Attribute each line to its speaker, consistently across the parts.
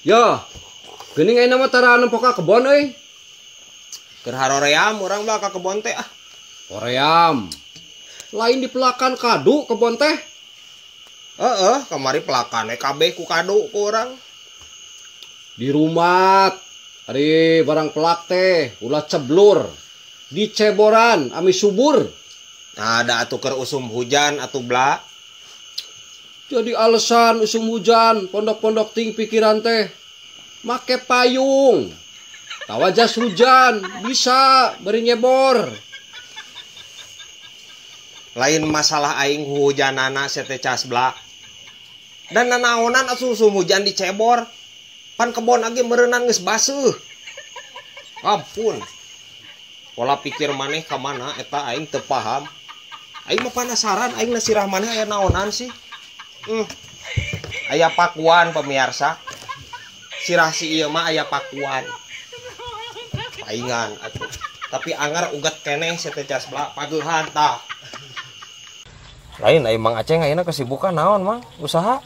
Speaker 1: Ya, geuning ayeuna mah tara nempo ka kebon euy.
Speaker 2: Keur haroream urang mah ka kebon teh ah.
Speaker 1: Hoream. Lain di pelakan kadu kebon teh.
Speaker 2: Kamari pelakane kabeh ku kadu ku urang.
Speaker 1: Di rumah ari barang pelak teh ulah ceblur. Di ceboran ami subur.
Speaker 2: Nah, ada atuh keur usum hujan atuh bla.
Speaker 1: Jadi alasan usum hujan pondok-pondok ting pikiran teh make payung. Tawa jas hujan bisa beri nyebor.
Speaker 2: Lain masalah aing hujanana sete cas bla. Dan nanaonan asuh usum hujan dicebor. Pan kebon lagi merenang geus baseuh. Ampun. Pola pikir maneh ka mana eta aing teu paham. Aing mah penasaran aing nasirah maneh aya naonan sih. Aya pakuan pemirsa. Sirah si ieu mah aya pakuan. Paingan atuh. Tapi anggar ugat keneh sete cas bla pageuhan tah. Lain ai Mang Aceng ayeuna kesibukan naon Mang? Usaha?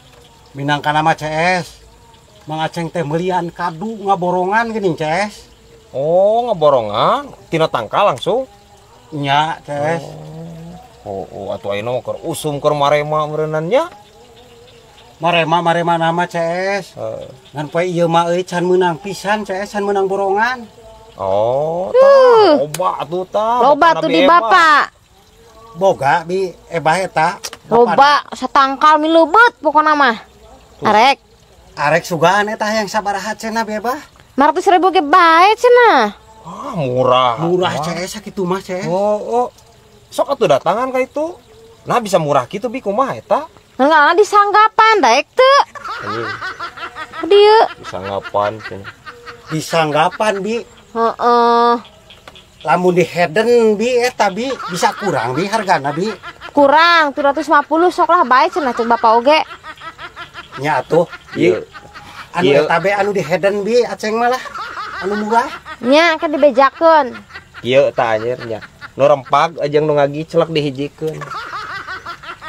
Speaker 3: Minangkana mah CS. Mang Aceng teh melian kadu ngaborongan geuning CS.
Speaker 2: Oh, ngaborongan tina tangkal langsung.
Speaker 3: Nya CS.
Speaker 2: Oh, atuh ayeuna mah keur usum keur marema meureunnan nya.
Speaker 3: Marema nama CS. Ngan poe ieu mah euy can meunang pisan CS, can meunang borongan.
Speaker 2: Oh, tah loba atuh tah.
Speaker 4: Loba tuh di bapak.
Speaker 3: Boga bi ebah eta.
Speaker 4: Loba satangkal mi leubeut pokona mah. Arek.
Speaker 3: Arek sugaan eta yang sabaraha cenah bi ebah.
Speaker 4: 500.000 ge bae cenah.
Speaker 2: Ah, murah.
Speaker 3: Murah CS sakitu mah CS.
Speaker 2: Oh. Sok atuh datangan ka itu. Nah bisa murah gitu bi kumaha eta?
Speaker 4: Enggak disanggapan daek teu. Dieu.
Speaker 2: Disanggapan cenah.
Speaker 3: Disanggapan bi.
Speaker 4: Heeh.
Speaker 3: Lamun di Heden bi eta bi bisa kurang bi hargana bi.
Speaker 4: Kurang 750 sok lah bae cenah cek bapak oge.
Speaker 3: Nya atuh.
Speaker 2: Ieu.
Speaker 3: Anu eta be anu di Heden bi Aceng mah lah. Anu murah.
Speaker 4: Nya kan dibejakeun.
Speaker 2: Ieu tah anjir nya. Nu rempag jeung nu ngagiclek dihijikeun.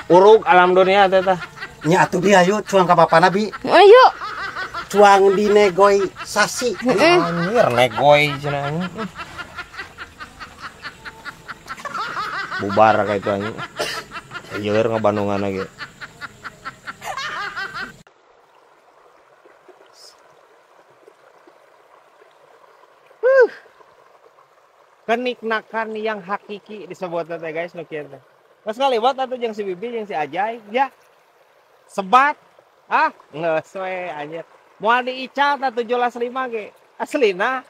Speaker 2: Urug alam dunia teh tah.
Speaker 3: Nya atuh bi ayo cuang ka bapana bi.
Speaker 4: Ayo.
Speaker 3: Cuang dinegosiasi.
Speaker 2: Anjir negoy cenah. Bubar ka itu anjing. Yeur ngabandungan lagi. Keniknakan yang hakiki disebut teh guys nu kieu teh. Geus ngaliwat atuh jeung si Bibi jeung si Ajay ya. Sebat. Ah, geus we anjir. Moal diical tah 17.5 ge. Aslina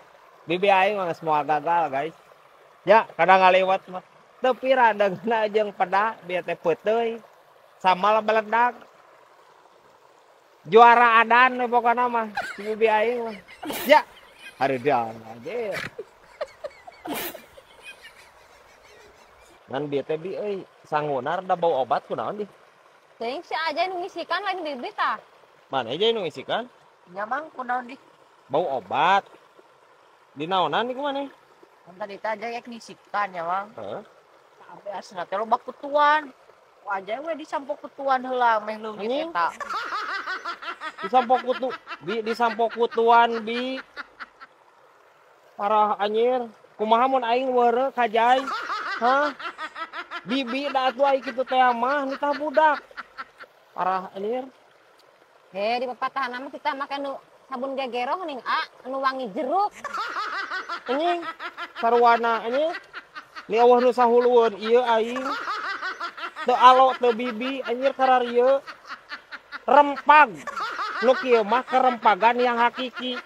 Speaker 2: Bibi aing mah geus moal gagal guys. Ya, kadang ngaliwat mah. Teu piradengna jeung peda bieu teh peuteuy. Samal beledag. Juara adan we pokona mah si Bibi aing mah. Ya, hareudeun anjir. Ngan bieu teh bi euy, sangguna rada bau obat kunaon di?
Speaker 4: Teuing si aja nu ngisikan lain Bibi tah.
Speaker 2: Mana aja nu ngisikan?
Speaker 4: Nya Mang kunaon di?
Speaker 2: Bau obat. Di naonan di kumana?
Speaker 4: Tadi teh aja yang ngisikan ya Mang.
Speaker 2: Heeh.
Speaker 4: Tapi asna teh loba kutuan. Ku aja we disampo kutuan heula meh leungit eta.
Speaker 2: Disampo kutuan bi. Parah anjir. Kumaha mun aing weureu kajai? Hah? Bibi da atuh aing kitu teh mah nu tah budak. Parah anjir.
Speaker 4: Di pepatahan mah kita make nu sabun gegero ning anu wangi jeruk.
Speaker 2: Anjing. Sarwana anjing. Ni eueuh nu sahulueun ieu aing. Teu alo teu bibi anjir kararieu. Rempag. Nu kieu mah kerempagan yang hakiki.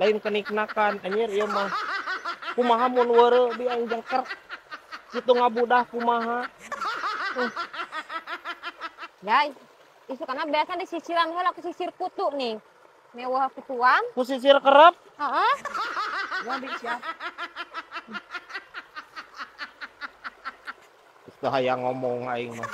Speaker 2: Lain keniknakan anjir ieu mah. Kumaha mun weureu bi aing jengker. Kitu ngabudah kumaha.
Speaker 4: Ya, isu kana biasa disisiran heula ku sisir kutu nih. Mewah kutuan.
Speaker 2: Ku sisir kerep.
Speaker 4: Heeh.
Speaker 2: Ya bi siap. Geus teu hayang ngomong aing mah.